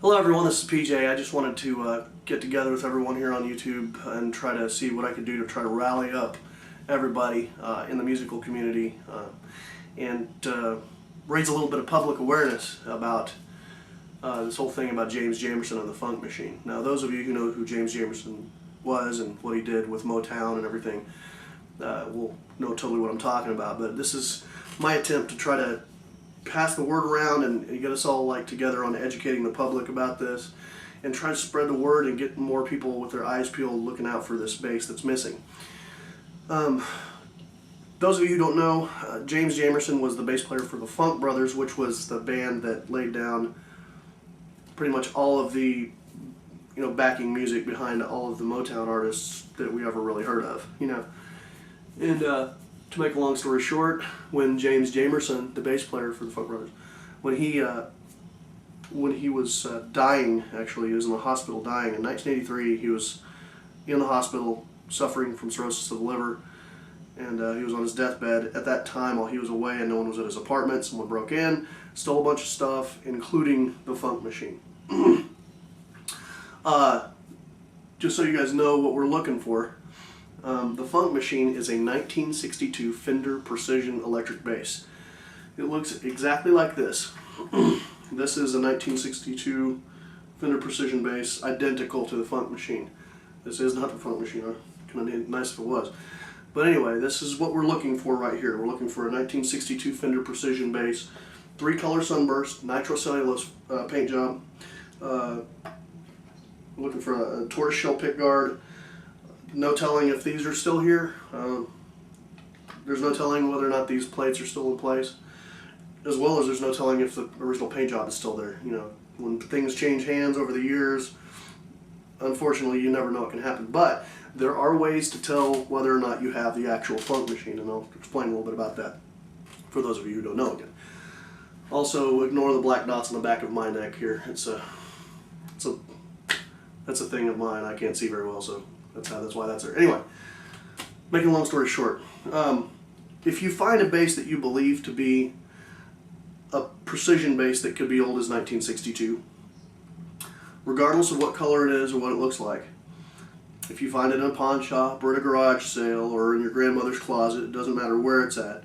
Hello everyone, this is PJ. I just wanted to get together with everyone here on YouTube and try to see what I could do to try to rally up everybody in the musical community and raise a little bit of public awareness about this whole thing about James Jamerson and the Funk Machine. Now, those of you who know who James Jamerson was and what he did with Motown and everything will know totally what I'm talking about, but this is my attempt to try to pass the word around and get us all together on educating the public about this and try to spread the word and get more people with their eyes peeled looking out for this bass that's missing. Those of you who don't know, James Jamerson was the bass player for the Funk Brothers, which was the band that laid down pretty much all of the backing music behind all of the Motown artists that we ever really heard of. And to make a long story short, when James Jamerson, the bass player for the Funk Brothers, when he was dying, actually, he was in the hospital dying in 1983. He was in the hospital suffering from cirrhosis of the liver, and he was on his deathbed. At that time, while he was away and no one was at his apartment, someone broke in, stole a bunch of stuff, including the Funk Machine. Just so you guys know what we're looking for, the Funk Machine is a 1962 Fender Precision electric bass. It looks exactly like this. This is a 1962 Fender Precision bass, identical to the Funk Machine. This is not the Funk Machine. Kind of nice if it was. But anyway, this is what we're looking for right here. We're looking for a 1962 Fender Precision bass, 3-color sunburst, nitrocellulose paint job. Looking for a tortoiseshell pickguard. No telling if these are still here. There's no telling whether or not these plates are still in place, as well as there's no telling if the original paint job is still there. When things change hands over the years, unfortunately, you never know what can happen. But there are ways to tell whether or not you have the actual Funk Machine, and I'll explain a little bit about that for those of you who don't know again. Also, ignore the black dots on the back of my neck here. That's a thing of mine. I can't see very well, so that's why that's there. Anyway, making a long story short, if you find a bass that you believe to be a precision bass that could be old as 1962, regardless of what color it is or what it looks like, if you find it in a pawn shop or at a garage sale or in your grandmother's closet, it doesn't matter where it's at,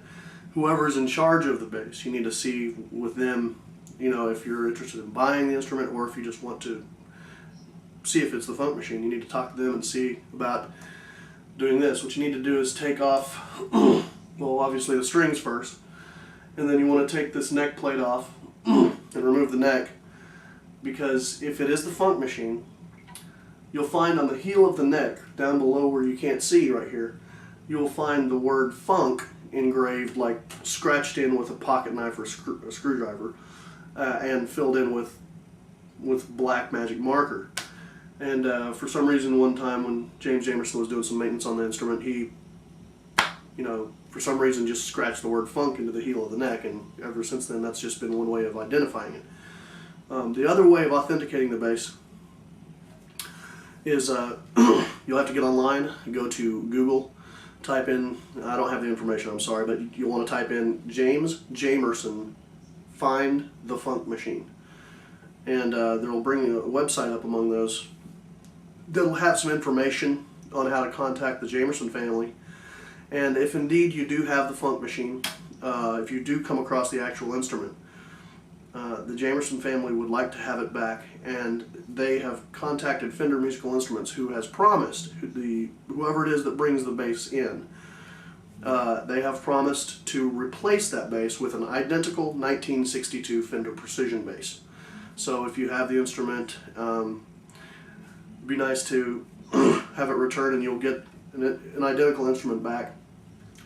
whoever's in charge of the bass, you need to see with them, if you're interested in buying the instrument or if you just want to see if it's the Funk Machine. You need to talk to them and see about doing this. What you need to do is take off, well, obviously the strings first, and then you want to take this neck plate off and remove the neck, because if it is the Funk Machine, you'll find on the heel of the neck, down below where you can't see right here, you'll find the word funk engraved, scratched in with a pocket knife or a screwdriver, and filled in with black magic marker. And for some reason, one time when James Jamerson was doing some maintenance on the instrument, he, for some reason just scratched the word funk into the heel of the neck, and ever since then that's just been one way of identifying it. The other way of authenticating the bass is you'll have to get online, go to Google, type in, I don't have the information, I'm sorry, but you'll want to type in James Jamerson, find the Funk Machine. And they'll bring a website up among those that'll have some information on how to contact the Jamerson family. And if indeed you do have the Funk Machine, if you do come across the actual instrument, the Jamerson family would like to have it back, and they have contacted Fender Musical Instruments, who has promised, whoever it is that brings the bass in, they have promised to replace that bass with an identical 1962 Fender Precision bass. So if you have the instrument, it'd be nice to have it returned and you'll get an identical instrument back.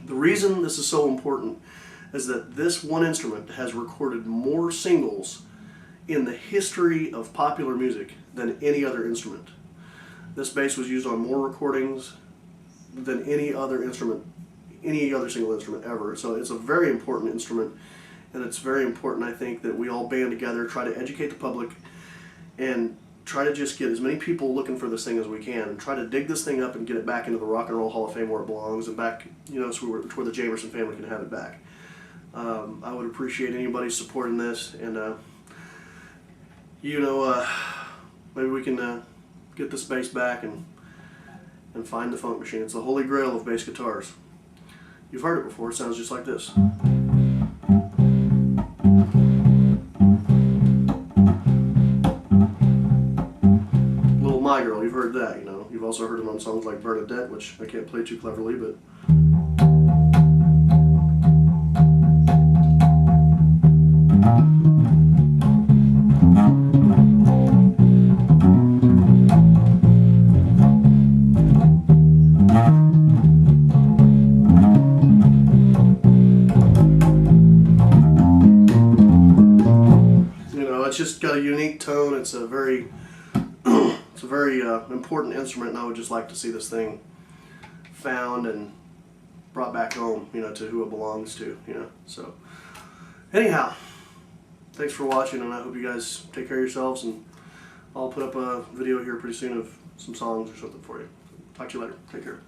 The reason this is so important is that this one instrument has recorded more singles in the history of popular music than any other instrument. This bass was used on more recordings than any other instrument, any other single instrument ever. So it's a very important instrument, and it's very important, I think, that we all band together, try to educate the public, and try to just get as many people looking for this thing as we can, and try to dig this thing up and get it back into the Rock and Roll Hall of Fame where it belongs, and back, so where the Jamerson family can have it back. I would appreciate anybody supporting this, and you know, maybe we can get this bass back and find the funk machine. It's the holy grail of bass guitars. You've heard it before. It sounds just like this. Little My Girl, you've heard that, you know. You've also heard it on songs like Bernadette, which I can't play too cleverly, but it's just got a unique tone. It's a very it's a very important instrument, and I would just like to see this thing found and brought back home, you know, to who it belongs to, you know. So anyhow, thanks for watching, and I hope you guys take care of yourselves, and I'll put up a video here pretty soon of some songs or something for you. Talk to you later. Take care.